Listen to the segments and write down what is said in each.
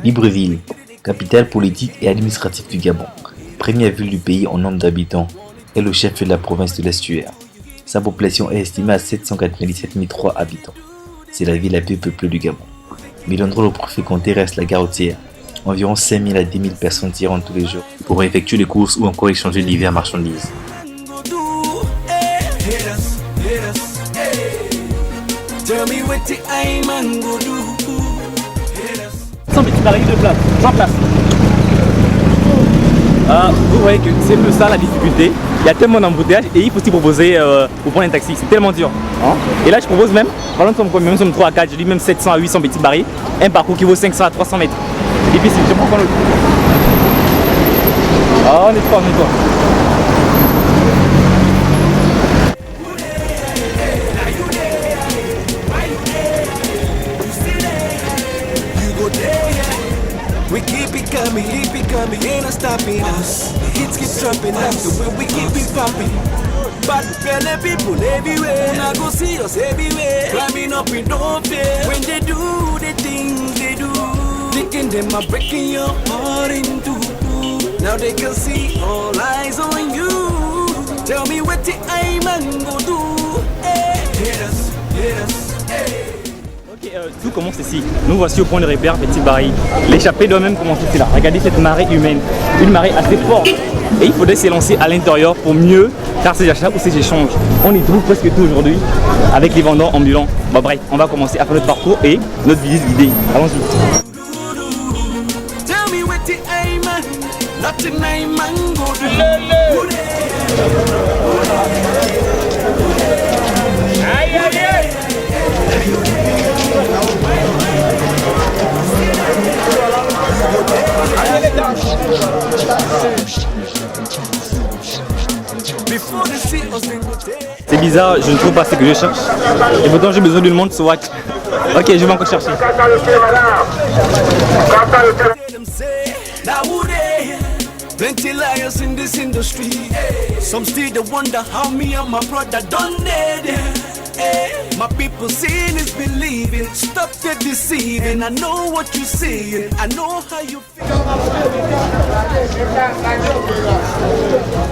Libreville, capitale politique et administrative du Gabon, première ville du pays en nombre d'habitants, est le chef de la province de l'Estuaire. Sa population est estimée à 797 003 habitants. C'est la ville la plus peuplée du Gabon. Mais l'endroit le plus fréquenté reste la gare routière. Environ 5 000 à 10 000 personnes y rentrent tous les jours pour effectuer les courses ou encore échanger divers marchandises. 100 petits barils de place, 100 places. Vous voyez que c'est un peu ça la difficulté. Il y a tellement d'embouteillages et il faut aussi proposer pour prendre un taxi. C'est tellement dur. Et là je propose même, par exemple nous sommes 3 à 4, je dis même 700 à 800 petits barils. Un parcours qui vaut 500 à 300 mètres. Difficile, je prends le... Ah, on est fort, on est fort. We keep it coming, ain't no stopping us. The hits keep dropping after when we keep it popping. But belly people everywhere, now go see us everywhere. Climbing up in no fear. When they do the things they do, thinking them are breaking your heart in two. Now they can see all eyes on you. Tell me what the I man go do. Hey. Hit us, hey. Tout commence ici. Nous voici au point de repère, petit baril. L'échappée doit même commencer ici là. Regardez cette marée humaine, une marée assez forte. Et il faudrait s'élancer à l'intérieur pour mieux faire ces achats ou ces échanges. On y trouve presque tout aujourd'hui avec les vendeurs ambulants. Bon, bref, on va commencer à faire notre parcours et notre visite guidée. Allons-y. C'est bizarre, je ne trouve pas ce que je cherche. Et pourtant j'ai besoin d'une montre SWAT. Ok, je vais encore chercher. Plenty liars in this industry. Some still wonder how me and my brother done it. My people seeing is believing. Stop the deceiving. I know what you're saying. I know how you feel.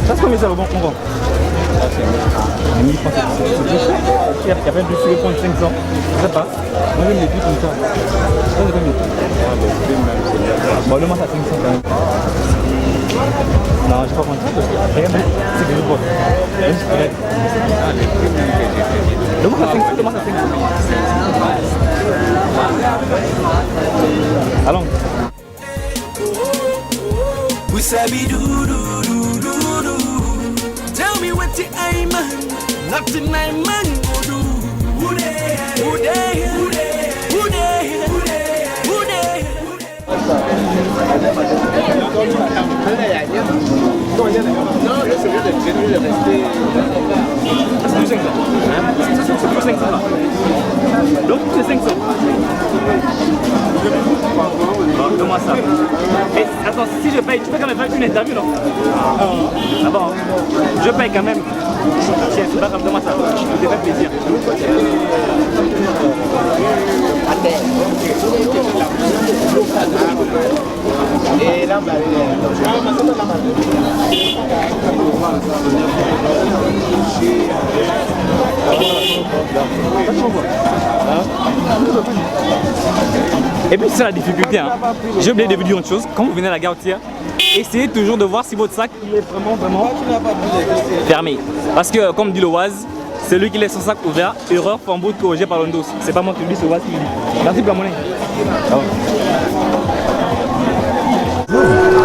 Ça se combien ça va bon, on vend. Il y a même plus de 500. Ça passe. Moi j'aime les prix comme ça. Ça c'est combien? Bon, le moins à 500 quand même. Non, je sais pas comment ça. Regarde, c'est que je bois. Le moins à 500, le moins à 500. Allons. We sabi do do do do do. Tell me what the I man, nothing I man go do. Who they, who they, who they, who they, who they, who they. Non, là c'est mieux de rester. C'est plus 500. C'est plus 500 là. Donc c'est 500. Comment ça? Et attends, si je paye, tu peux quand même faire une interview non? Ah bon, je paye quand même. Tiens, c'est pas grave, comment ça? Je te fais plaisir. Et là, et puis c'est la difficulté, hein. J'ai oublié de vous dire une chose, quand vous venez à la gare routière, essayez toujours de voir si votre sac est vraiment fermé. Parce que comme dit le Oise, celui qui laisse son sac ouvert, erreur flambeau corrigé par l'ondos. C'est pas moi qui le dis, c'est Oise qui le dit. Merci pour la monnaie.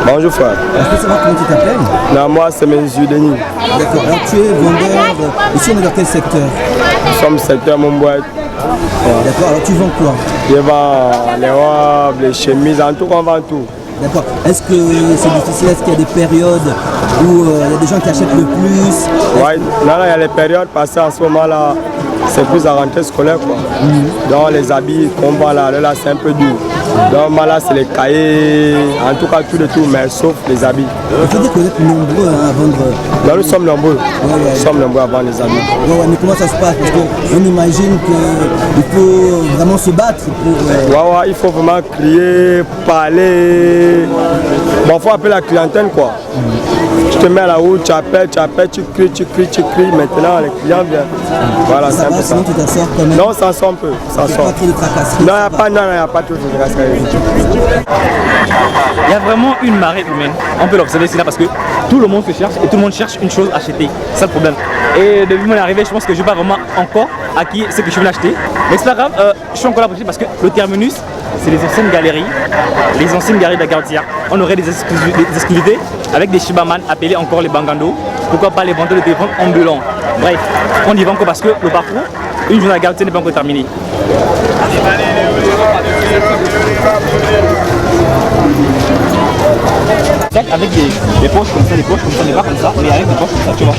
Bonjour frère. Est-ce que tu savoir comment tu t'appelles? Non, moi c'est M. Denis. D'accord, alors tu es vendeur, ici on est dans quel secteur? Nous sommes secteur Montboîte. D'accord, alors tu vends quoi? Je vends les robes, les chemises, en tout on vend tout. D'accord, est-ce que c'est difficile? Est-ce qu'il y a des périodes où il y a des gens qui achètent le plus? Ouais, là il y a les périodes parce qu'en ce moment là, c'est plus à rentrée scolaire quoi. Donc les habits qu'on vend là c'est un peu dur. Donc là c'est les cahiers, en tout cas tout de tout, mais sauf les habits. Il faut dire que vous êtes nombreux à vendre. Donc nous sommes nombreux. Nous sommes nombreux à vendre les habits. Mais comment ça se passe? Parce qu'on imagine qu'il faut vraiment se battre pour... il faut vraiment crier, parler. Bon, il faut appeler la clientèle quoi. Tu te mets à la route, tu appelles, tu cries. Maintenant les clients viennent. Voilà, c'est un peu ça. Sinon tu t'en sors quand même. Non, ça sort un peu. Ça sort. Pas trop de tracasseries. Non, il n'y a pas trop de tracasseries. Il y a vraiment une marée humaine. On peut l'observer ici là parce que tout le monde se cherche et tout le monde cherche une chose à acheter. C'est ça le problème. Et depuis mon arrivée, je pense que je n'ai pas vraiment encore acquis ce que je viens d'acheter. Mais c'est pas grave, je suis encore là parce que le terminus, c'est les anciennes galeries, de la Gartière. On aurait des exclusivités avec des Shibaman appelés encore les Bangando. Pourquoi pas les vendeurs de téléphone ambulants. Bref, on y va encore parce que le parcours, une journée à la Gartière n'est pas encore terminée. Avec des poches comme ça, mais pas comme ça, mais avec des poches comme ça, tu vois.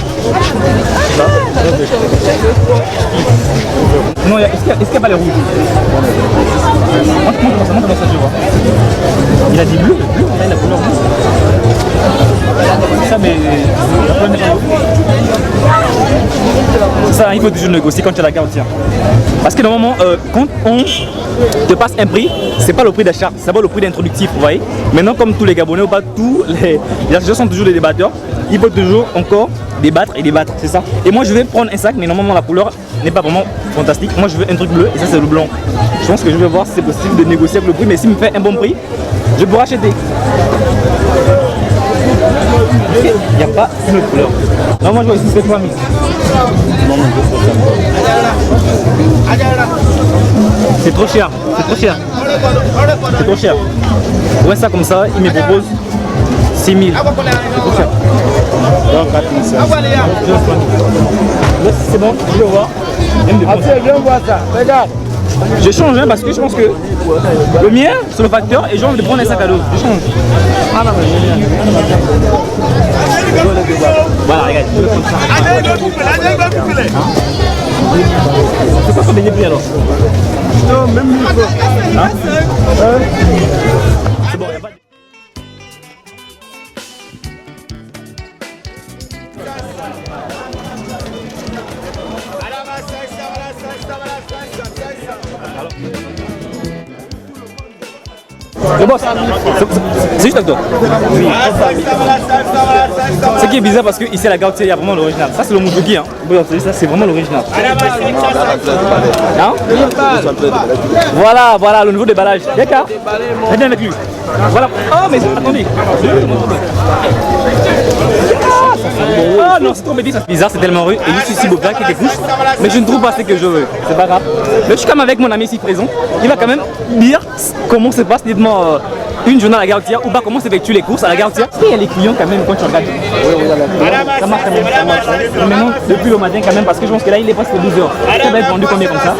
Non, est-ce qu'il n'y a pas les rouges? Montre comment ça, je vois. Il a dit bleu, il a la couleur bleue. Ça, mais... Ça, il faut toujours négocier quand tu as la garantie. Parce que normalement, quand on te passe un prix, c'est pas le prix d'achat, c'est pas le prix d'introductif, vous voyez. Maintenant, comme tous les Gabonais ou pas, tous les associations sont toujours des débatteurs, il faut toujours encore débattre, c'est ça. Et moi, je vais prendre un sac, mais normalement, la couleur n'est pas vraiment fantastique. Moi, je veux un truc bleu, et ça, c'est le blanc. Je pense que je vais voir si c'est possible de négocier avec le prix, mais s'il me fait un bon prix, je pourrai acheter. Il n'y a pas une autre couleur. Non, moi, je vois ici, c'est 3000. C'est trop cher, c'est trop cher. Ouais, ça comme ça, il me propose 6000. C'est trop cher. Donc 4500. C'est bon, je vais voir. Viens voir ça, regarde. Je change parce que je pense que le mien, c'est le facteur et j'ai envie de prendre un sac à dos. Je change. Voilà, regarde. C'est quoi ce dernier prix alors? Non, même mieux. C'est bon, il n'y a pas de... Le boss, c'est juste avec toi. Oui. Ce qui est bizarre parce que ici à la Gartière, il y a vraiment l'original. Ça c'est le Moudouki, hein. Ça c'est vraiment l'original. Hein? Voilà, le niveau déballage. D'accord. Viens avec lui. Voilà. Oh mais attendez. Ah non, c'est trop bizarre, c'est tellement rude. Et je suis si beau gars qui couche, mais je ne trouve pas ce que je veux. C'est pas grave. Mais je suis comme avec mon ami ici présent. Il va quand même dire comment se passe, dites-moi, une journée à la Gartière ou pas, comment s'effectuent les courses à la Gartière. Il y a les clients quand même quand tu regardes. Ça marche quand même, ça marche. Mais maintenant, depuis le matin quand même, parce que je pense que là il est presque 12 heures. Ça va être vendu combien comme ça?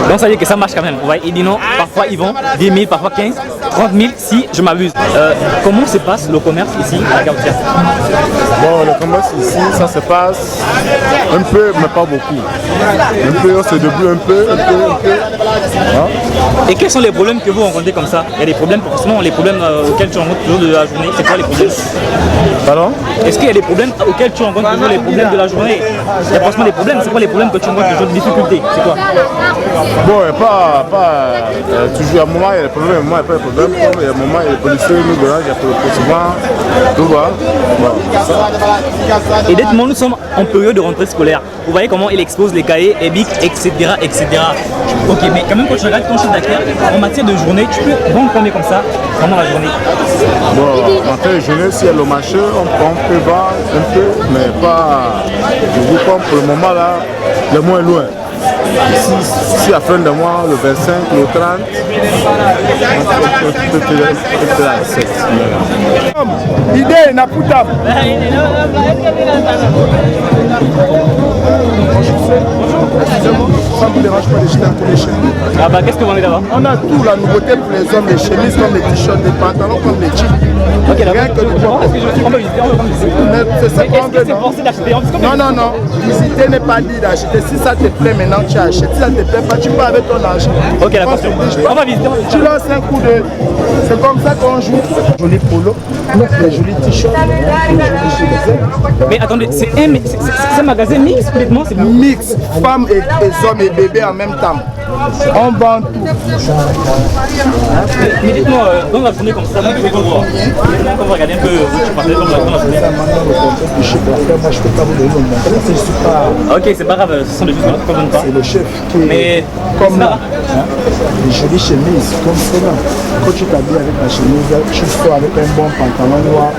Donc ça veut dire que ça marche quand même. Vous voyez, il dit non, parfois ils vont 10 000, parfois 15, 30 000 si je m'abuse. Comment se passe le commerce ici à la Gartière? Bon, le commerce ici, ça se passe un peu, mais pas beaucoup. Un peu, on se débrouille un peu. Hein? Et quels sont les problèmes que vous rencontrez comme ça? Il y a des problèmes, forcément, les problèmes auxquels tu rencontres toujours de la journée. C'est quoi les problèmes? Pardon? Est-ce qu'il y a des problèmes auxquels tu rencontres toujours les problèmes de la journée? Il y a forcément des problèmes. C'est quoi les problèmes que tu rencontres toujours, des difficultés? C'est quoi? Bon, pas toujours. À un moment, il y a des problèmes, à un moment, il n'y a pas de problème. Il y a un moment, il y a des policiers, nous dérangent, il y a souvent. Tout va. Et dites-moi, nous sommes en période de rentrée scolaire. Vous voyez comment il expose les cahiers, les bics, etc., etc. Ok, mais quand même, quand tu regardes ton chiffre d'affaires, en matière de journée, tu peux vendre combien comme ça pendant la journée? Bon, en matière de journée, s'il y a le marché, on peut vendre un peu, mais pas. Je vous prends pour le moment là, le moins loin. Si à la fin de mois, le 25, le 30, peut-être la 7. Idée, Naputa. Ça ne vous dérange pas de jeter un coup de chemise. Ah bah qu'est-ce que vous en avez là-bas? On a tout, la nouveauté pour les hommes, les chemises comme les t-shirts, les pantalons comme les jeans. Ok, d'accord. Rien que du poids. On va visiter, on va visiter. C'est ça Mais est-ce que c'est forcé d'acheter? Non, non, non. Visiter n'est pas dit d'acheter. Si ça te plaît maintenant, tu achètes. Si ça te plaît pas, tu pars avec ton argent. Ok, d'accord. On va visiter. Tu lances un coup de... C'est comme ça qu'on joue. Joli polo, les jolis t-shirts, les jolis chemises. Mais attendez, c'est un magasin mix complètement, c'est Mix, femmes et hommes et bébés en même temps. On vend tout. Mais dites-moi, dans la journée comme ça, vous pouvez voir. On va regarder un peu, je parlais dans la journée. Moi, je peux pas vous donner le nom. Je suis pas... Ok, c'est pas grave, ce sont des choses qu'on ne donne pas. C'est le chef qui Mais est comme là. Les jolies chemises, comme cela. Quand tu t'habilles avec la chemise, tu sors avec un bon pantalon noir.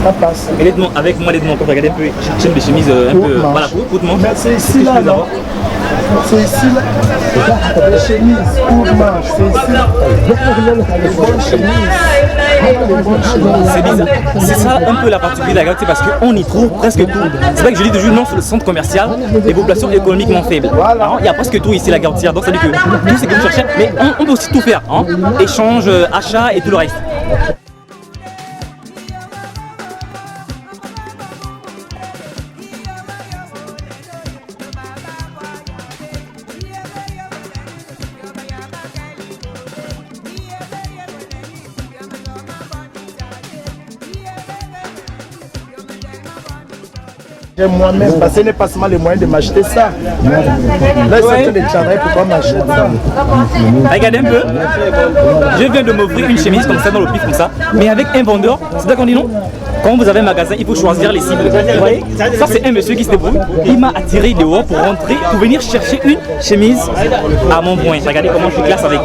Ça passe. Mais dites-moi, avec moi, dites-moi, quand vous regardez un peu, j'aime des chemises un peu, voilà, courtement. Mais c'est ici là, non? C'est ici là. Les chemises, courtes manches, c'est ici là. Les bonnes chemises. C'est bizarre. C'est ça un peu la particularité, c'est parce qu'on y trouve presque tout. C'est vrai que je dis toujours non sur le centre commercial des populations économiquement faibles. Alors, il y a presque tout ici, la Gartière. Donc ça veut dire que tout c'est que vous cherchez, mais on peut aussi tout faire. Hein. Échange, achat et tout le reste. Moi-même, parce que ce n'est pas seulement les moyens de m'acheter ça. Là, c'est de travail pour pas m'acheter ça. Regardez un peu. Je viens de m'ouvrir une chemise comme ça dans le pif comme ça, mais avec un vendeur. C'est ça qu'on dit non? Quand vous avez un magasin, il faut choisir les cibles. Vous voyez? Ça c'est un monsieur qui se débrouille. Il m'a attiré dehors pour rentrer, pour venir chercher une chemise à mon point. Regardez comment je suis classe avec.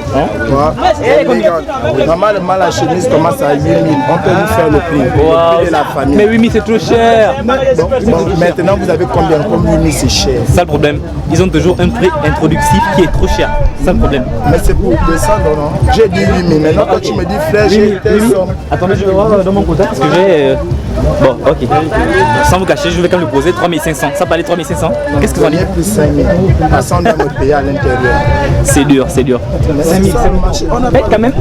Normalement, la chemise commence à 8 000. On peut vous faire le prix. Le prix de la famille. Mais 8 000 c'est trop cher. Bon, maintenant, vous avez combien? Comme 8 000 c'est cher. C'est ça le problème. Ils ont toujours un prix introductif qui est trop cher. C'est ça le problème. Mais c'est pour descendre, non? J'ai dit 8 000. Maintenant, quand tu me dis frère, j'ai tes sommes. Attendez, je vais voir dans mon compteur parce que j'ai... Bon, ok. Sans vous cacher, je vais quand même le poser 3500. Ça peut aller 3500. Qu'est-ce que vous en dites? Plus 5 000. Parce qu'on doit me payer à l'intérieur. C'est dur, c'est dur. 5 000. Faites quand même.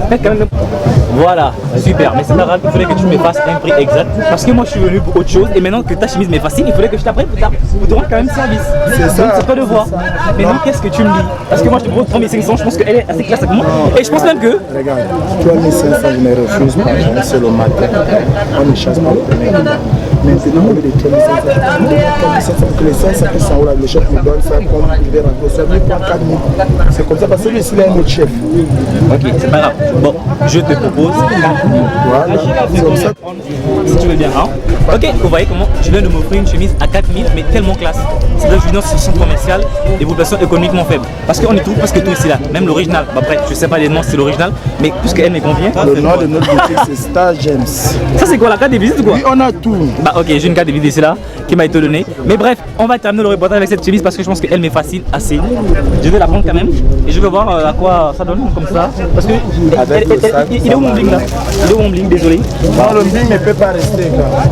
Voilà, super. Mais c'est pas grave, il fallait que tu me fasses un prix exact. Parce que moi, je suis venu pour autre chose. Et maintenant que ta chemise m'est facile, il fallait que je t'apprenne pour te rendre quand même service. C'est ça. Donc, c'est pas devoir. Maintenant, qu'est-ce que tu me dis? Parce que moi, je te propose 3500. Je pense qu'elle est assez classe avec moi. Et je pense même que... Regarde, 3500, je ne refuse pas. C'est le matin. On ne chasse pas le premier. Maintenant, on veut des 3500. Que les 500 qui sont là, le chef me donne ça comme il va rentrer. Ça veut prendre 4 000. C'est comme ça parce que lui, il a un autre chef. Ok, c'est pas grave. Bon, je te propose 4 000. Voilà, c'est comme ça. Si tu veux bien, hein. Ok, vous voyez comment je viens de m'offrir une chemise à 4 000, mais tellement classe. C'est là que je viens sur le centre commercial des populations économiquement faibles. Parce qu'on est tout, presque tout ici là, même l'original. Bah, après, je sais pas les noms, c'est l'original, mais puisque elle me convient. Le nom de notre boutique, c'est Star James. Ça, c'est quoi la carte de visite ou quoi? Oui, on a tout. Bah, ok, j'ai une carte de visite ici là qui m'a été donnée. Mais bref, on va terminer le reportage avec cette chemise parce que je pense qu'elle m'est facile assez. Je vais la prendre quand même et je vais voir à quoi ça donne comme ça. Parce que il est où mon bling là? Il est où mon bling? Désolé. Non, le bling ne peut pas rester.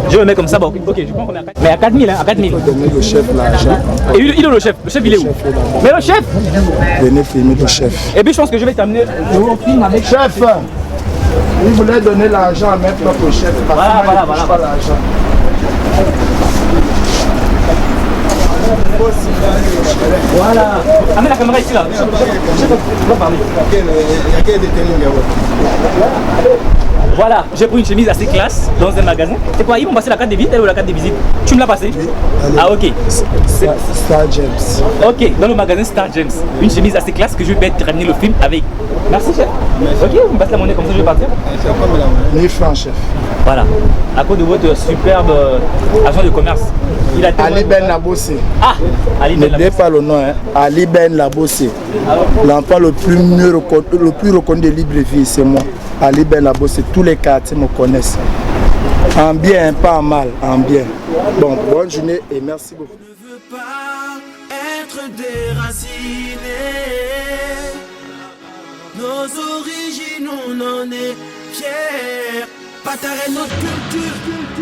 Je le mets comme ça, bah ok, je prends qu'on est à 4 000. Mais à 4 000, hein, à 4 000. Donnez le chef l'argent. Et il est où le chef? Le chef il est où? Mais le chef! Venez filmer le chef. Et puis je pense que je vais terminer le film avec Chef, il voulait donner l'argent à mettre notre chef. Voilà. Pas l'argent. Voilà. Amène la caméra ici là. Je vais parler. Voilà, j'ai pris une chemise assez classe dans un magasin. C'est quoi? Ils vont passer la carte de visite, elle ou la carte de visite? Tu me l'as passée? Ah ok. Star James. Ok, dans le magasin Star James. Une chemise assez classe que je vais terminer le film avec. Merci chef. Ok, vous me passez la monnaie comme ça, je vais partir. 1000 francs chef. Voilà. À cause de votre superbe agent de commerce. Il a été Ali Ben Labossé. Ah, Ali Ben Ne dis pas le nom, hein. Ali Ben Labossé. L'emploi le plus reconnu de Libreville, c'est moi. Ali Ben Labossé, tous les quartiers me connaissent. En bien, hein, pas en mal, en bien. Bon, bonne journée et merci beaucoup. Ne veux pas être être déracinés. Nos origines, on en est fiers. Partager notre culture,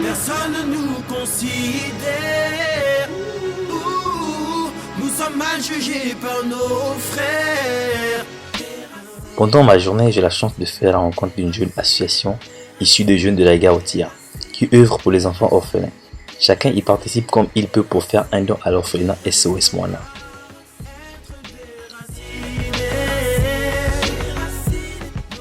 personne ne nous considère. Nous sommes mal jugés par nos frères. Pendant ma journée, j'ai la chance de faire la rencontre d'une jeune association issue de jeunes de la Gaotia qui œuvre pour les enfants orphelins. Chacun y participe comme il peut pour faire un don à l'orphelinat SOS Moana.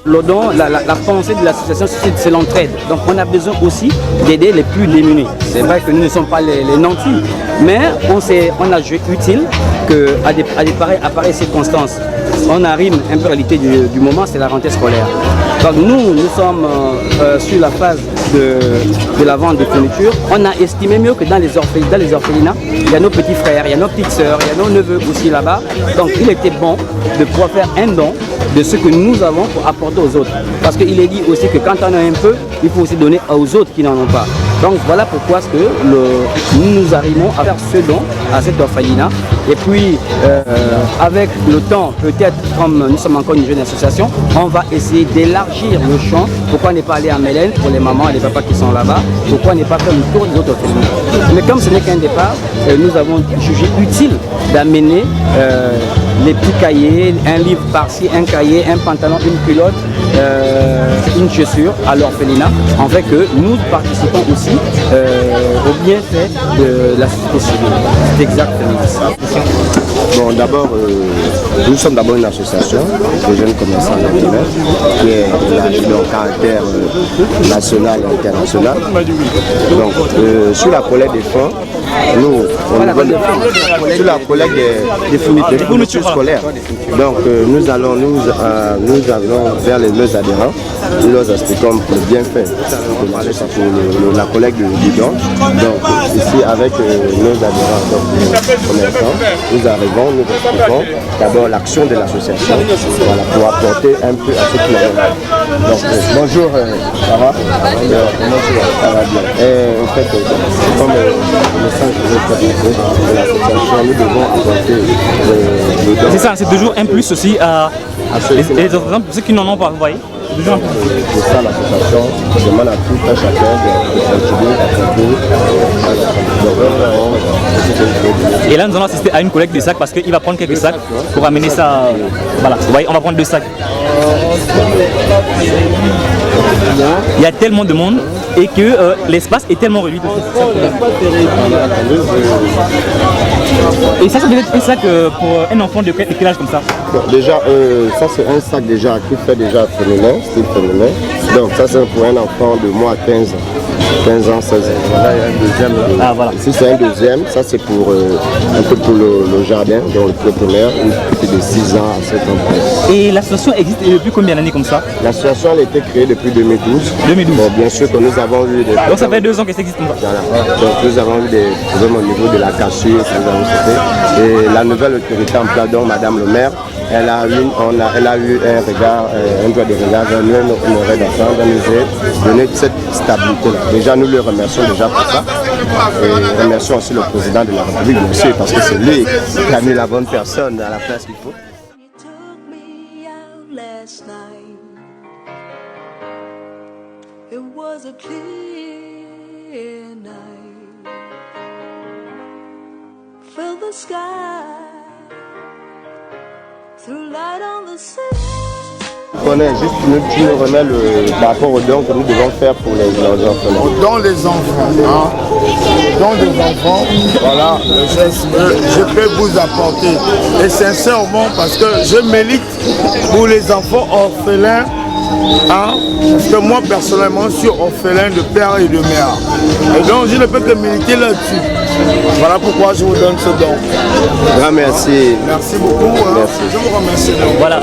Le don, la pensée de l'association, c'est l'entraide. Donc on a besoin aussi d'aider les plus démunis. C'est vrai que nous ne sommes pas les nantis, mais on a joué utile qu'à à pareilles circonstances. On arrive un peu à réalité du moment, c'est la rentrée scolaire. Donc nous sommes sur la phase de la vente de fournitures. On a estimé mieux que dans les orphelinats, il y a nos petits frères, il y a nos petites sœurs, il y a nos neveux aussi là-bas. Donc il était bon de pouvoir faire un don de ce que nous avons pour apporter aux autres. Parce qu'il est dit aussi que quand on a un peu, il faut aussi donner aux autres qui n'en ont pas. Donc voilà pourquoi nous arrivons à faire ce don à cet orphelinat. Et puis avec le temps, peut-être comme nous sommes encore une jeune association, on va essayer d'élargir le champ. Pourquoi ne pas aller à Mélène pour les mamans et les papas qui sont là-bas? Pourquoi ne pas faire le tour des autres orphelinats? Mais comme ce n'est qu'un départ, nous avons jugé utile d'amener les petits cahiers, un livre par-ci, un cahier, un pantalon, une culotte, une chaussure à l'orphelinat, en fait que nous participons aussi au bienfait de la société civile. C'est exactement ça. Bon, d'abord, nous sommes d'abord une association de jeunes commerçants locaux qui est leur caractère national et international. Donc, sur la collecte des fonds, nous, sur la collecte des fournitures scolaires, donc nous allons vers nos adhérents, nous leur expliquons le bienfait de la collecte du don. Donc, ici, avec nos adhérents, donc les commerçants, nous arrivons, nous expliquons d'abord l'action de l'association, voilà, pour apporter un peu à ceux qui l'ont. Donc, bonjour, ça va? Ça va bien. Et en fait, comme le message que vous présentez de l'association, nous devons apporter le don. C'est ça, c'est toujours un plus aussi à les autres exemples, pour ceux qui n'en ont pas, vous voyez. C'est ça l'association, je demande à tout un chacun de contribuer à Et là nous allons assister à une collecte de sacs parce qu'il va prendre quelques sacs pour amener ça. Voilà, vous voyez, on va prendre 2 sacs. Il y a tellement de monde et que l'espace est tellement réduit. Et ça peut être un sac pour un enfant de quel âge comme ça? Bon, déjà, ça c'est un sac déjà qui fait déjà féminin, style féminin. Donc ça c'est pour un enfant de moins 15 ans, 16 ans. Voilà, il y a un deuxième là. Ah, voilà. Ici c'est un deuxième, ça c'est pour un peu pour le jardin, donc le pépinière, une petite de 6 ans à 7 ans. Et l'association existe depuis combien d'années comme ça? L'association a été créée depuis 2012. 2012. Bon, bien sûr que nous avons eu des... Donc ça fait 2 ans que ça existe comme ça. Voilà. Donc nous avons eu des problèmes au niveau de la cassure, et la nouvelle autorité en place, donc Madame le maire, elle a eu un regard, un droit de regard vers nous, on aurait d'enfants, de nous donner cette stabilité-là. Déjà, nous le remercions déjà pour ça. Et remercions aussi le président de la République, bien sûr, parce que c'est lui qui a mis la bonne personne à la place qu'il faut. On est juste, tu nous remets par rapport aux dons que nous devons faire pour les enfants. Dans les enfants, dans les enfants, voilà le geste que je peux vous apporter. Et sincèrement, parce que je milite pour les enfants orphelins. Parce que moi personnellement je suis orphelin de père et de mère. Et donc je ne peux que militer là-dessus. Voilà pourquoi je vous donne ce don. Grand merci. Merci beaucoup. Merci. Je vous remercie. Voilà,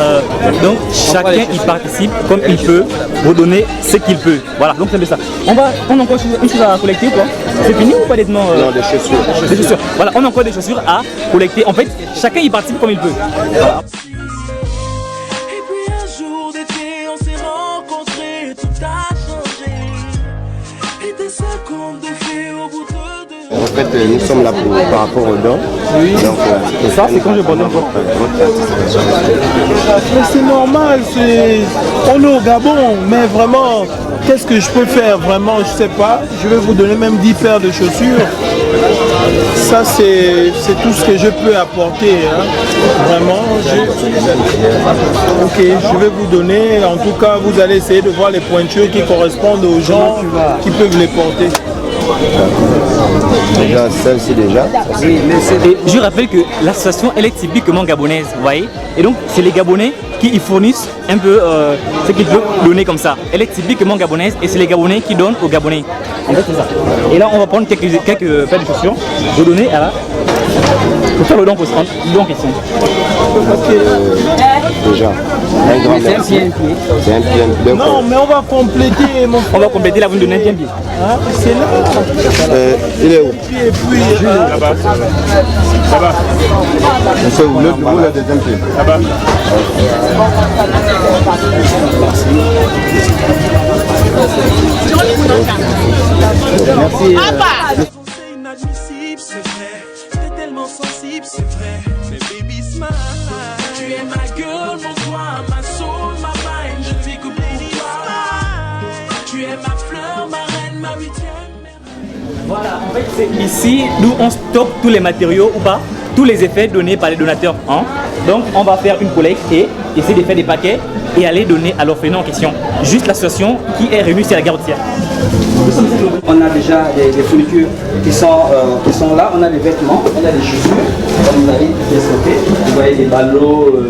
donc chacun y participe comme il peut pour donner ce qu'il peut. Voilà, donc c'est ça. On a encore une chose à collecter ou quoi? C'est fini ou pas nettement Non, des chaussures. Des chaussures. Voilà, on a encore des chaussures à collecter. En fait, chacun y participe comme il peut. Voilà. fait, nous sommes là par rapport aux dons. Oui. Donc, et ça, c'est quand je pardonne votre participation. Mais c'est normal, on est au Gabon, mais vraiment, qu'est-ce que je peux faire? Vraiment, je sais pas. Je vais vous donner même 10 paires de chaussures. Ça, c'est tout ce que je peux apporter. Hein. Vraiment, ok, je vais vous donner. En tout cas, vous allez essayer de voir les pointures qui correspondent aux gens qui peuvent les porter. Déjà, celle-ci déjà. Oui, et je rappelle que l'association, elle est typiquement gabonaise, vous voyez. Et donc, c'est les Gabonais qui y fournissent un peu ce qu'ils peuvent donner comme ça. Elle est typiquement gabonaise et c'est les Gabonais qui donnent aux Gabonais. En fait, c'est ça. Et là, on va prendre quelques paires de chaussures, vous donner à la... Pour faire le don en question. Déjà, un grand merci. C'est un pied. Non, mais on va compléter, mon frère. On va compléter là, vous nous donnez un pied. Hein? C'est là. Il est où? Et puis, Là-bas. Là-bas. C'est où le deuxième pied? Là-bas. Merci. C'est inadmissible, c'est vrai. T'es tellement sensible, c'est vrai. Mais baby smile. Tu es ma girl, mon soir, ma soul, ma mind. Je fais que pour toi. Tu es ma fleur, ma reine, ma huitième. Voilà, en fait, c'est ici d'où on stocke tous les matériaux ou pas, tous les effets donnés par les donateurs. Hein. Donc, on va faire une collecte et essayer de faire des paquets et aller donner à l'orphelinat en question. Juste l'association qui est réunie, c'est la gare routière. On a déjà des fournitures qui sont là, on a des vêtements, on a des chaussures, comme vous avez déstocké. Vous voyez des ballots,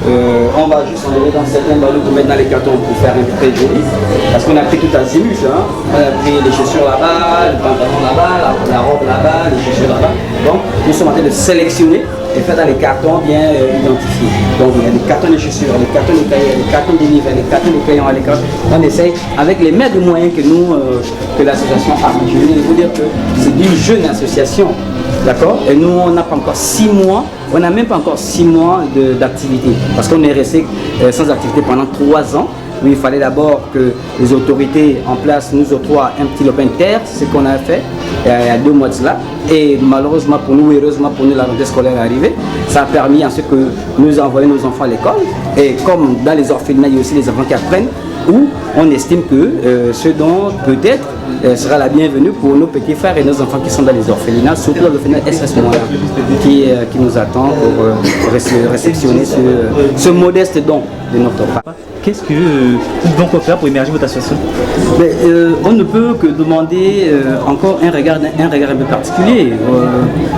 on va juste enlever dans certains ballots pour mettre dans les cartons pour faire un très joli. Parce qu'on a pris tout azimut, hein. On a pris les chaussures là-bas, le pantalon là-bas, la robe là-bas, les chaussures là-bas. Donc nous sommes en train de sélectionner et faire dans les cartons bien identifiés. Donc il y a des cartons de chaussures, les cartons de cahiers, les cartons de livres, les cartons de crayons à l'école. On essaye avec les maigres moyens que nous, que l'association a. Je voulais vous dire que c'est une jeune association, d'accord? Et nous on n'a pas encore 6 mois, on n'a même pas encore 6 mois d'activité. Parce qu'on est resté sans activité pendant 3 ans. où il fallait d'abord que les autorités en place nous octroient un petit lopin de terre, c'est ce qu'on a fait il y a 2 mois de cela. Et malheureusement pour nous, heureusement pour nous, la rentrée scolaire est arrivée. Ça a permis à ce que nous envoyions nos enfants à l'école. Et comme dans les orphelinats, il y a aussi les enfants qui apprennent, où on estime que ce dont peut-être sera la bienvenue pour nos petits frères et nos enfants qui sont dans les orphelinats, surtout dans l'orphelinat SS Moyen, qui nous attend pour réceptionner ce modeste don de notre part. Qu'est-ce que vous pouvez faire pour émerger votre association? On ne peut que demander encore un regard un peu particulier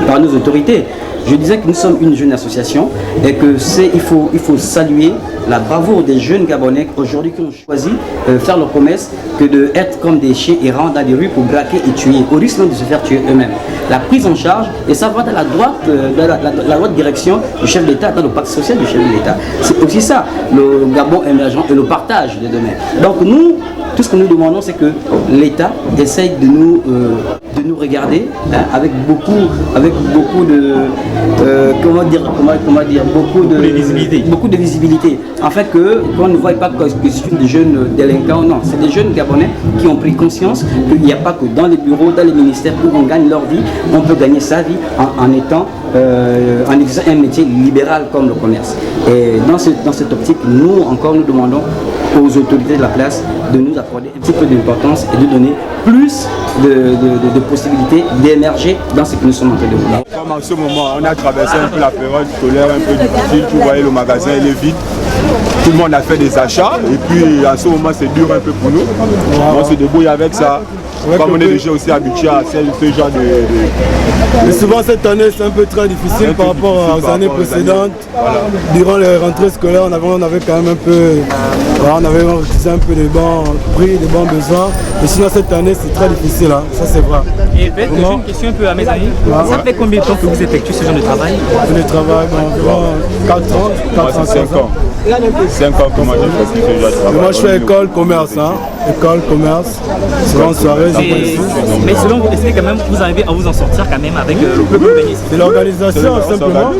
par nos autorités. Je disais que nous sommes une jeune association et que il faut saluer la bravoure des jeunes Gabonais aujourd'hui qui ont choisi de faire leur promesse que d'être comme des chiens errants dans les rues pour braquer et tuer, au risque de se faire tuer eux-mêmes. La prise en charge, et ça va dans la droite direction du chef d'État, dans le pacte social du chef de l'État. C'est aussi ça, le Gabon émergent et le partage de demain. Donc nous, tout ce que nous demandons, c'est que l'État essaye de nous regarder avec beaucoup de beaucoup de visibilité. En fait, qu'on ne voit pas que c'est des jeunes délinquants, non, c'est des jeunes Gabonais qui ont pris conscience qu'il n'y a pas que dans les bureaux, dans les ministères où on gagne leur vie, on peut gagner sa vie en exerçant un métier libéral comme le commerce. Et dans cette optique, nous demandons aux autorités de la place de nous accorder un petit peu d'importance et de donner plus de possibilités d'émerger dans ce que nous sommes en train de vouloir. Comme en ce moment, on a traversé un peu la période scolaire un peu difficile, vous voyez le magasin il est vide, tout le monde a fait des achats et puis en ce moment c'est dur un peu pour nous, on se débrouille avec ça. Comme on est déjà aussi habitué à ce genre de... Mais souvent cette année c'est un peu très difficile par rapport aux années précédentes. Voilà. Durant les rentrées scolaires on avait quand même un peu... Voilà, on avait utilisé un peu des bons prix, des bons besoins. Mais sinon cette année c'est très difficile, hein. Ça c'est vrai. Et j'ai une question un peu à mes amis. Ça fait combien de temps que vous effectuez ce genre de travail? Le travail, environ 4 ans, 5 ans. 5 ans comment j'ai fait ce genre de travail. Moi je fais école, commerce, hein. École, commerce, souvent soirée. Mais selon vous, est-ce que quand même vous arrivez à vous en sortir quand même avec le peu de bénéfices? C'est l'organisation simplement.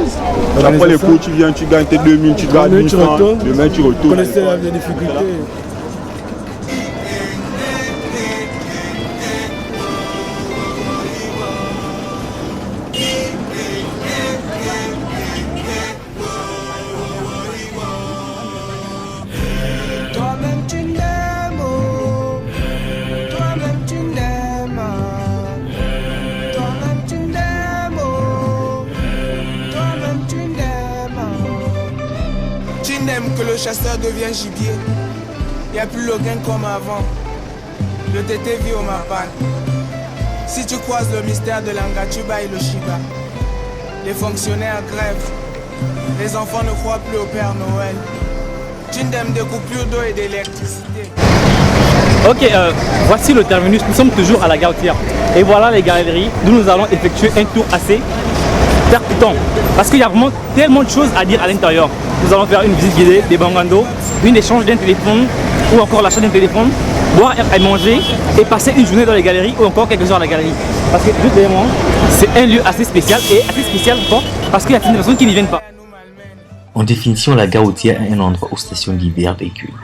Après les cours, tu viens, tu gagnes tes 2000, tu gagnes 1000 francs, demain tu retournes. Vous connaissez les difficultés. le chasseur devient gibier. Y a plus le gain comme avant. Le tété vit au mapan. Si tu croises le mystère de l'Anga, tu bailles le Shiba. Les fonctionnaires grèvent. Les enfants ne croient plus au Père Noël. Tundem de coupures d'eau et d'électricité. Ok, voici le terminus. Nous sommes toujours à la gare routière. Et voilà les galeries d'où nous allons effectuer un tour assez percutant. Parce qu'il y a vraiment tellement de choses à dire à l'intérieur. Nous allons faire une visite guidée des bangando, une échange d'un téléphone ou encore l'achat d'un téléphone, boire et manger et passer une journée dans les galeries ou encore quelques heures à la galerie. Parce que juste derrière moi, c'est un lieu assez spécial et assez spécial encore parce qu'il y a certaines personnes qui n'y viennent pas. En définition, la gare routière est un endroit où stationnent divers véhicules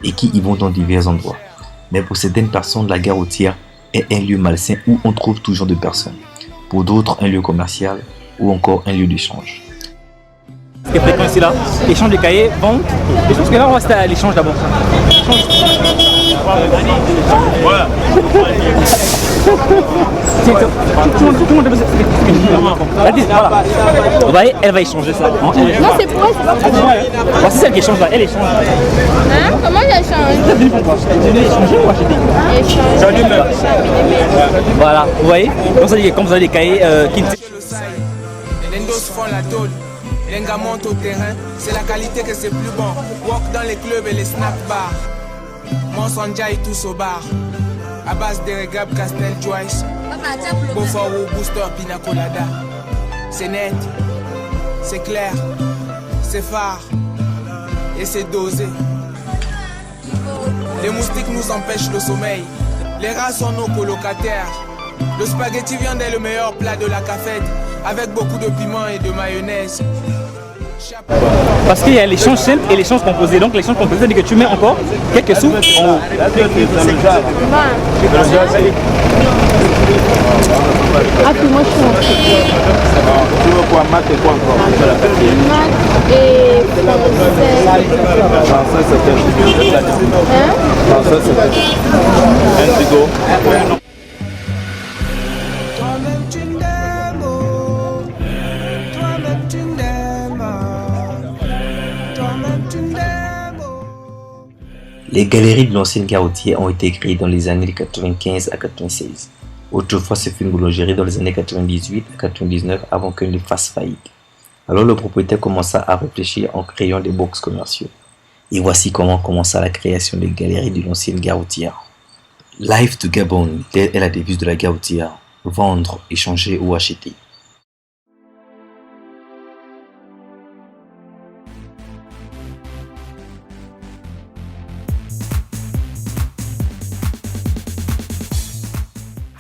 et qui y vont dans divers endroits. Mais pour certaines personnes, la gare routière est un lieu malsain où on trouve tout genre de personnes. Pour d'autres, un lieu commercial ou encore un lieu d'échange. Ce qui est fréquent ici là, échange de cahiers, vente. Et je pense que là on va rester à l'échange d'abord. Voilà. Vous voyez, elle va échanger ça. Non, c'est pour elle, c'est pas pour moi. Voici celle qui échange là, elle échange. Hein? Comment j'échange? Vous êtes venu pour quoi? Vous êtes venu échanger ou acheter? Échange. Voilà, vous voyez, comme vous avez des cahiers qui ne... Les Nendos font la tôle. Les gars montent au terrain, c'est la qualité que c'est plus bon. Walk dans les clubs et les snack bars. Monsanja et tous au bar. À base de Regab Castel Joyce. Beaufort ou Booster Pina Colada. C'est net, c'est clair, c'est phare et c'est dosé. Les moustiques nous empêchent le sommeil. Les rats sont nos colocataires. Le spaghetti viande est le meilleur plat de la cafette, avec beaucoup de piment et de mayonnaise. Parce qu'il y a l'échange simple et l'échange composé. Donc l'échange composé, c'est-à-dire que tu mets encore quelques sous en haut. Ah, puis moi je suis en train. Tu veux quoi, maths et quoi encore? Maths et Français, c'est quel? Hein? Français, c'est quel? Indigo. Les galeries de l'ancienne gare routière ont été créées dans les années 95 à 96. Autrefois, ce fut une boulangerie dans les années 98 à 99 avant qu'elle ne fasse faillite. Alors le propriétaire commença à réfléchir en créant des box commerciaux. Et voici comment commença la création des galeries de l'ancienne gare routière. Live to Gabon, telle est la devise de la gare routière. Vendre, échanger ou acheter.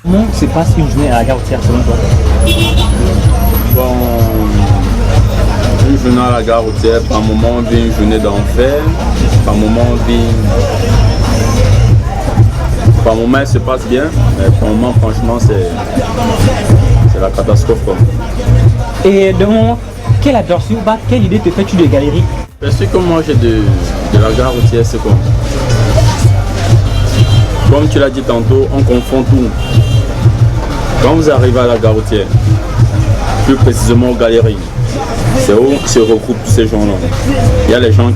Comment se passe une journée à la gare routière selon toi? Bon, une journée à la gare routière, par moment on vit une journée d'enfer, par moment on vit... Par moment elle se passe bien, mais par moment franchement c'est la catastrophe quoi. Et de moment, quel aperçu, quelle idée te fais-tu de galerie? Ce que moi j'ai de la gare routière, c'est quoi? Comme tu l'as dit tantôt, on confond tout. Quand vous arrivez à la gare routière, plus précisément aux galeries, c'est où se regroupent tous ces gens-là. Il y a les gens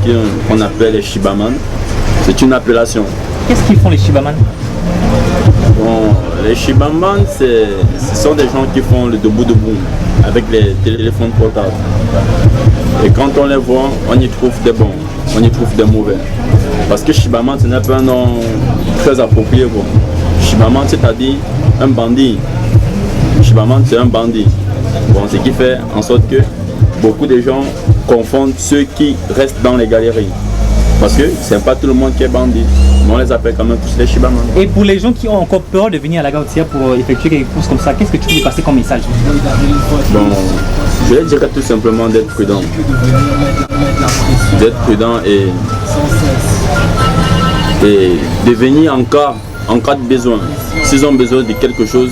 qu'on appelle les Shibaman. C'est une appellation. Qu'est-ce qu'ils font les Shibaman? Bon, les Shibaman, ce sont des gens qui font le debout avec les téléphones portables. Et quand on les voit, on y trouve des bons, on y trouve des mauvais. Parce que Shibaman, ce n'est pas un nom très approprié. Quoi. Shibaman, c'est-à-dire un bandit. Shibaman, c'est un bandit. Bon, ce qui fait en sorte que beaucoup de gens confondent ceux qui restent dans les galeries. Parce que c'est pas tout le monde qui est bandit. Mais on les appelle quand même tous les Shibaman. Et pour les gens qui ont encore peur de venir à la gare routière pour effectuer quelque chose comme ça, qu'est-ce que tu peux lui passer comme message? Bon, je leur dirais tout simplement d'être prudent. D'être prudent et de venir en cas de besoin. S'ils ont besoin de quelque chose,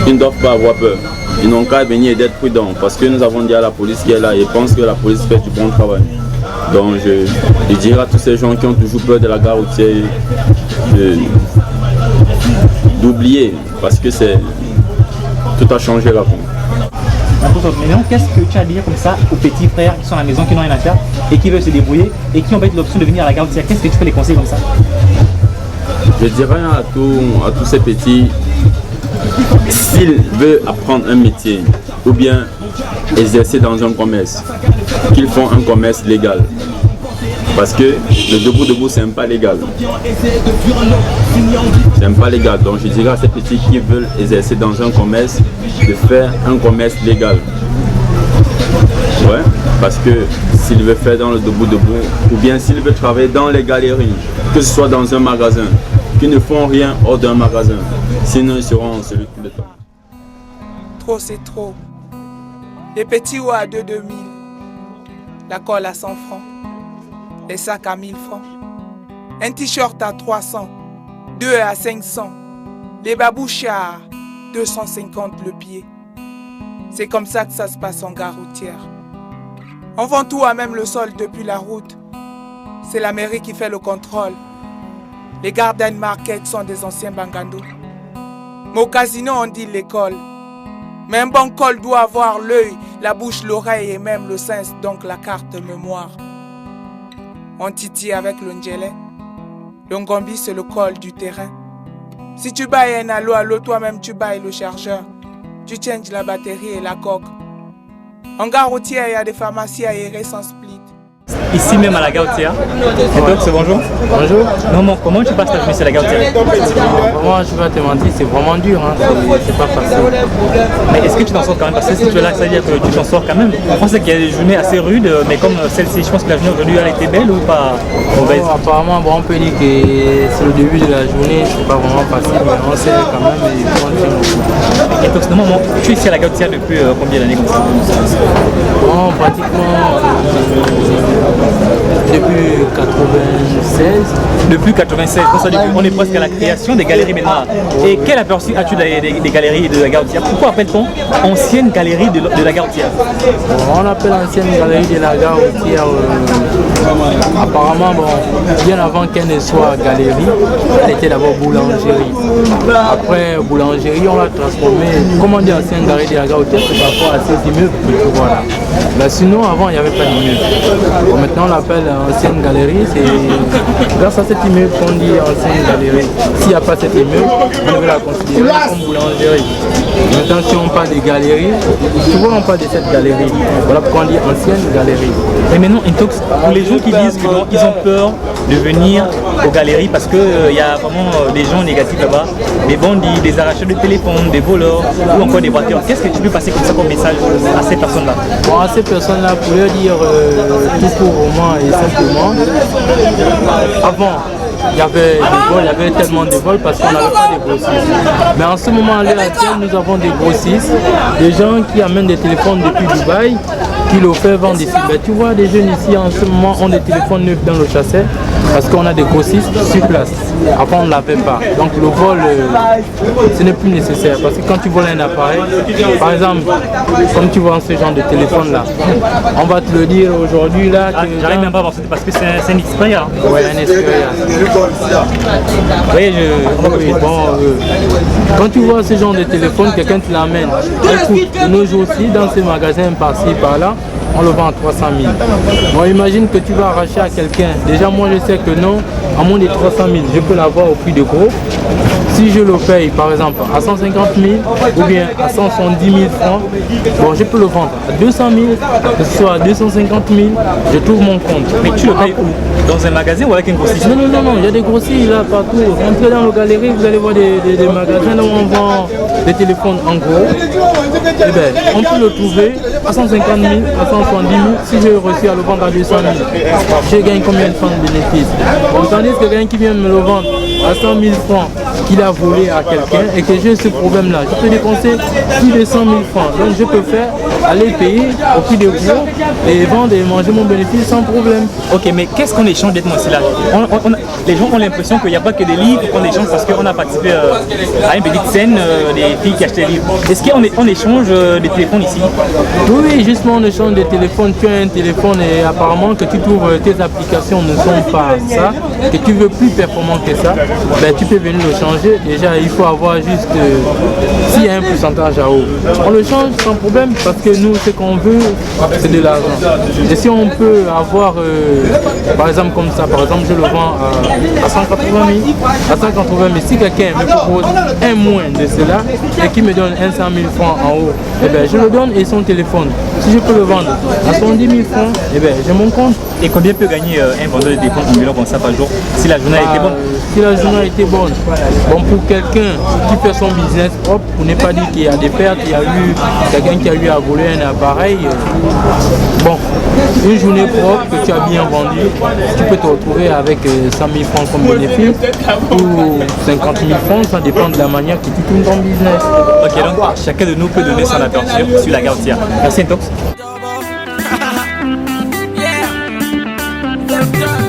ils ne doivent pas avoir peur. Ils n'ont qu'à venir et d'être prudents parce que nous avons dit à la police qui est là et pense que la police fait du bon travail. Donc je dirais à tous ces gens qui ont toujours peur de la gare routière d'oublier parce que tout a changé là. Maintenant, qu'est-ce que tu as à dire comme ça aux petits frères qui sont à la maison, qui n'ont rien à faire? et qui veulent se débrouiller et qui ont peut-être l'option de venir à la Gaoutière. Qu'est-ce que tu peux les conseiller comme ça? Je dirais à tous ces petits, s'ils veulent apprendre un métier ou bien exercer dans un commerce, qu'ils font un commerce légal. Parce que le debout, c'est même pas légal. C'est même pas légal. Donc je dirais à ces petits qui veulent exercer dans un commerce de faire un commerce légal. Ouais, parce que s'ils veulent faire dans le debout, ou bien s'ils veulent travailler dans les galeries, que ce soit dans un magasin, qui ne font rien hors d'un magasin, sinon ils seront celui qui le temps. Trop c'est trop. Les petits ou à 2000, la colle à 100 francs, les sacs à 1000 francs, un t-shirt à 300, 2 à 500, les babouches à 250 le pied. C'est comme ça que ça se passe en gare routière. On vend tout à même le sol depuis la route. C'est la mairie qui fait le contrôle. Les garden market sont des anciens bangando. Mais au casino on dit l'école. Mais un bon col doit avoir l'œil, la bouche, l'oreille et même le sens, donc la carte mémoire. On titille avec l'ongélé. L'ongombi c'est le col du terrain. Si tu bailles un allo, toi-même tu bailles le chargeur. Tu changes la batterie et la coque. En gare routière, il y a des pharmacies aérées sans split. Ici même à la Gaoutière. Et toi, c'est bonjour. Bonjour. Non, comment tu passes ta journée sur la Gaoutière? Moi, je vais te mentir, c'est vraiment dur, hein. C'est pas facile. Mais est-ce que tu t'en sors quand même? Parce que si tu es là, ça veut dire que tu t'en sors quand même. Je pense qu'il y a des journées assez rudes, mais comme celle-ci, je pense que la journée aujourd'hui, elle a été belle ou pas mauvaise? Apparemment, bon, on peut dire que c'est le début de la journée, c'est pas vraiment facile, mais on sait quand même et on tient beaucoup. Et donc, tu es ici à la Gaoutière depuis combien d'années comme ça? Bon, pratiquement depuis 96. Depuis 96, on est presque à la création des galeries maintenant. Et quel aperçu as-tu des galeries de la Gaoutière? Pourquoi appelle-t-on ancienne galerie de la Gaoutière? On appelle ancienne galerie de la Gaoutière apparemment, bon, bien avant qu'elle ne soit galerie, elle était d'abord boulangerie. Après boulangerie, on l'a transformée. Comment dire ancienne galerie de la Gaoutière? C'est par rapport à ces immeubles que tu vois là. Mais sinon, avant, il n'y avait pas d'immeuble. Bon, maintenant, on l'appelle ancienne galerie. C'est grâce à cet immeuble qu'on dit ancienne galerie. S'il n'y a pas cet immeuble, on devait la considérer comme boulangerie. Maintenant, si on parle de galerie, souvent on parle de cette galerie. Voilà pourquoi on dit ancienne galerie. Et maintenant, Intox, pour les gens qui disent qu'ils ont peur de venir aux galeries parce qu'il y a vraiment des gens négatifs là-bas, des bandits, des arracheurs de téléphone, des voleurs ou encore des voitures, qu'est-ce que tu peux passer comme ça comme message à ces personnes-là? Bon, à ces personnes-là, pour leur dire tout pauvrement et simplement, avant, il y avait des vols, il y avait tellement de vols parce qu'on n'avait pas de grossistes. Mais en ce moment, à l'heure actuelle, nous avons des grossistes, des gens qui amènent des téléphones depuis Dubaï, qui le fait vendre ici. Mais tu vois, des jeunes ici en ce moment ont des téléphones neufs dans le chasset parce qu'on a des grossistes sur place. Avant, on ne l'avait pas. Donc le vol, ce n'est plus nécessaire parce que quand tu voles un appareil, par exemple, comme tu vois ce genre de téléphone-là, on va te le dire aujourd'hui là. J'arrive même pas à voir ça parce que c'est un Xperia. Oui, un Xperia. Oui, quand tu vois ce genre de téléphone, quelqu'un te l'amène. Écoute, nos jours aussi, dans ces magasins par-ci, par-là, on le vend à 300 000. Bon, imagine que tu vas arracher à quelqu'un. Déjà, moi, je sais que non, à moins de 300 000, je peux l'avoir au prix de gros. Si je le paye, par exemple, à 150 000 ou bien à 170 000 francs, bon, je peux le vendre à 200 000, que ce soit à 250 000, je trouve mon compte. Mais tu le payes où? Dans un magasin ou avec un grossiste? Non, il y a des grossistes là partout. Entrez dans nos galeries, vous allez voir des magasins où on vend des téléphones en gros. Eh bien, on peut le trouver à 150 000, à 170 000. Si j'ai réussi à le vendre à 200 000, je gagne combien de francs de bénéfice? Bon, tandis que quelqu'un qui vient me le vendre à 100 000 francs, qu'il a volé à quelqu'un et que j'ai ce problème-là, je peux dépenser plus de 100 000 francs. Donc je peux faire aller payer au prix de gros et vendre et manger mon bénéfice sans problème. Ok, mais qu'est-ce qu'on échange d'être ici là? Les gens ont l'impression qu'il n'y a pas que des livres qu'on échange parce qu'on a participé à une petite scène des filles qui achetaient des livres. Est-ce qu'on échange des téléphones ici? Oui, justement on échange des téléphones. Tu as un téléphone et apparemment que tu trouves tes applications ne sont pas ça, que tu veux plus performant que ça, ben, tu peux venir le changer changer, déjà il faut avoir juste, s'il y a un pourcentage à haut, on le change sans problème parce que nous ce qu'on veut c'est de l'argent. Et si on peut avoir, par exemple comme ça, par exemple je le vends à 180 000, à 180 000, si quelqu'un me propose un moins de cela et qui me donne 100 000 francs en haut, eh bien, je le donne et son téléphone. Si je peux le vendre à 110 000 francs, eh bien, j'ai mon compte. Et combien peut gagner un vendeur de téléphone ambulant comme ça par jour si la journée a été bonne? Si la journée a été bonne. Bon, pour quelqu'un qui fait son business propre, pour ne pas dire qu'il y a des pertes, il y a eu quelqu'un qui a eu à voler un appareil. Bon, une journée propre que tu as bien vendu, tu peux te retrouver avec 100 000 francs comme bénéfice ou 50 000 francs, ça dépend de la manière que tu tournes ton business. Ok, donc chacun de nous peut donner son aperçu sur la garde. Merci Intox. Yeah.